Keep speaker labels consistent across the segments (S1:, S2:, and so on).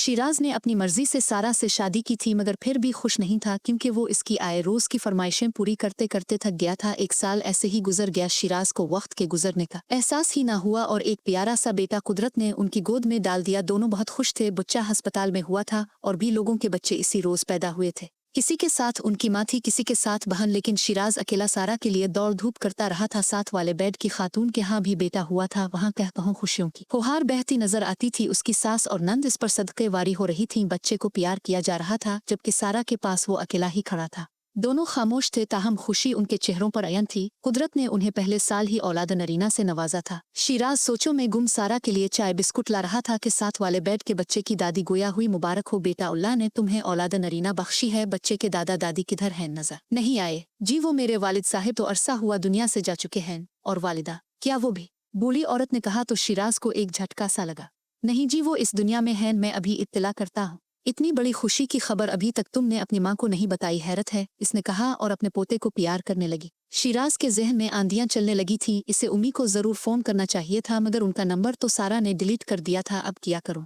S1: शिराज ने अपनी मर्जी से सारा से शादी की थी, मगर फिर भी खुश नहीं था क्योंकि वो इसकी आए रोज की फरमाइशें पूरी करते करते थक गया था। 1 साल ऐसे ही गुजर गया। शिराज को वक्त के गुजरने का एहसास ही ना हुआ और एक प्यारा सा बेटा कुदरत ने उनकी गोद में डाल दिया। दोनों बहुत खुश थे। बच्चा अस्पताल में हुआ था और भी लोगों के बच्चे इसी रोज पैदा हुए थे। किसी के साथ उनकी माँ थी, किसी के साथ बहन, लेकिन शिराज अकेला सारा के लिए दौड़ धूप करता रहा था। साथ वाले बेड की खातून के यहाँ भी बेटा हुआ था। वहाँ कहूँ खुशियों की फुहार बहती नजर आती थी। उसकी सास और नंद इस पर सदके वारी हो रही थीं। बच्चे को प्यार किया जा रहा था जबकि सारा के पास वो अकेला ही खड़ा था। दोनों खामोश थे, ताहम खुशी उनके चेहरों पर अयन थी। कुदरत ने उन्हें पहले साल ही औलाद नरीना से नवाजा था। शिराज सोचों में गुम सारा के लिए चाय बिस्कुट ला रहा था कि साथ वाले बेड के बच्चे की दादी गोया हुई, मुबारक हो बेटा, अल्लाह ने तुम्हें औलाद नरीना बख्शी है। बच्चे के दादा दादी किधर हैं? नजर नहीं आए जी, वो मेरे वालिद साहिब तो अरसा हुआ दुनिया से जा चुके हैं। और वालिदा? क्या वो भी? बूढ़ी औरत ने कहा तो शिराज को एक झटका सा लगा। नहीं जी, वो इस दुनिया में हैं, मैं अभी इत्तला करता हूँ। इतनी बड़ी खुशी की खबर अभी तक तुमने अपनी माँ को नहीं बताई, हैरत है, इसने कहा और अपने पोते को प्यार करने लगी। शिराज के जहन में आंधियां चलने लगी थी। इसे उम्मी को जरूर फोन करना चाहिए था, मगर उनका नंबर तो सारा ने डिलीट कर दिया था। अब क्या करूं?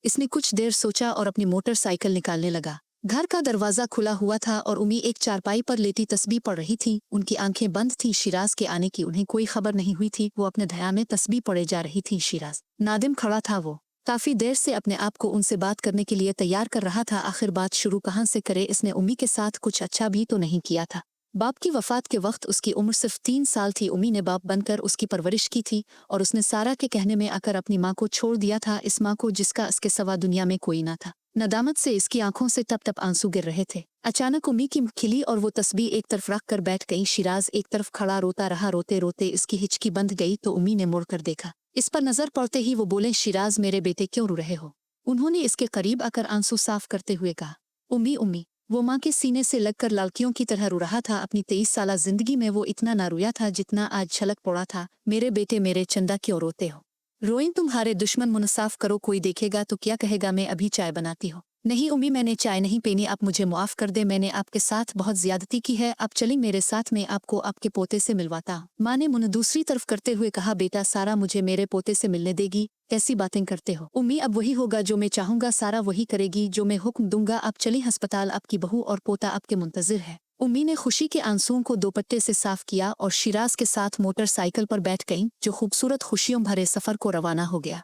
S1: इसने कुछ देर सोचा और अपनी मोटरसाइकिल निकालने लगा। घर का दरवाजा खुला हुआ था और उम्मी एक चारपाई पर लेटी तस्बीह पढ़ रही थी। उनकी आंखें बंद थी। शिराज के आने की उन्हें कोई खबर नहीं हुई थी। वो अपने ध्यान में तस्बीह पढ़े जा रही थी। शिराज नादिम खड़ा था। वो काफी देर से अपने आप को उनसे बात करने के लिए तैयार कर रहा था। आखिर बात शुरू कहाँ से करे? इसने उम्मी के साथ कुछ अच्छा भी तो नहीं किया था। बाप की वफात के वक्त उसकी उम्र सिर्फ 3 साल थी। उम्मी ने बाप बनकर उसकी परवरिश की थी और उसने सारा के कहने में आकर अपनी माँ को छोड़ दिया था। इस माँ को जिसका इसके सिवा दुनिया में कोई ना था। नदामत से इसकी आंखों से तप तप आंसू गिर रहे थे। अचानक उम्मी की खिली और वो तस्बीह एक तरफ रख कर बैठ गई। शिराज एक तरफ खड़ा रोता रहा। रोते रोते इसकी हिचकी बंध गई तो उम्मी ने मुड़ कर देखा। इस पर नजर पड़ते ही वो बोले, शिराज मेरे बेटे क्यों रो रहे हो? उन्होंने इसके करीब आकर आंसू साफ करते हुए कहा, उम्मी उम्मी। वो माँ के सीने से लगकर लड़कियों की तरह रो रहा था। अपनी 23 साल जिंदगी में वो इतना ना रोया था जितना आज छलक पड़ा था। मेरे बेटे मेरे चंदा क्यों रोते हो? रोइन तुम्हारे दुश्मन, मुनसाफ करो, कोई देखेगा तो क्या कहेगा? मैं अभी चाय बनाती हूँ। नहीं उम्मी, मैंने चाय नहीं पीनी, आप मुझे माफ कर दे, मैंने आपके साथ बहुत ज्यादती की है। आप चली मेरे साथ, में आपको आपके पोते से मिलवाता हूँ। माँ ने मुंह दूसरी तरफ करते हुए कहा, बेटा सारा मुझे मेरे पोते से मिलने देगी? कैसी बातें करते हो उम्मी? अब वही होगा जो मैं चाहूंगा, सारा वही करेगी जो मैं हुक्म दूंगा। आप चली अस्पताल, आपकी बहू और पोता आपके मुंतजिर है। उम्मी ने खुशी के आंसुओं को दोपट्टे से साफ किया और शिराज के साथ मोटरसाइकिल पर बैठ गई, जो खूबसूरत खुशियों भरे सफर को रवाना हो गया।